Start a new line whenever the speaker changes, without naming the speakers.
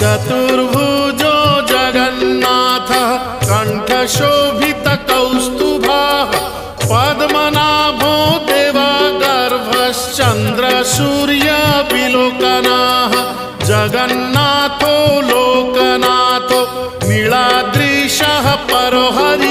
चतुर्भुजो जगन्नाथः कण्ठशोभितकौस्तुभः पद्मनाभो देवगर्भश्चन्द्रसूर्यविलोकनः जगन्नाथो लोकनाथो नीलाद्रिशः परो हरिः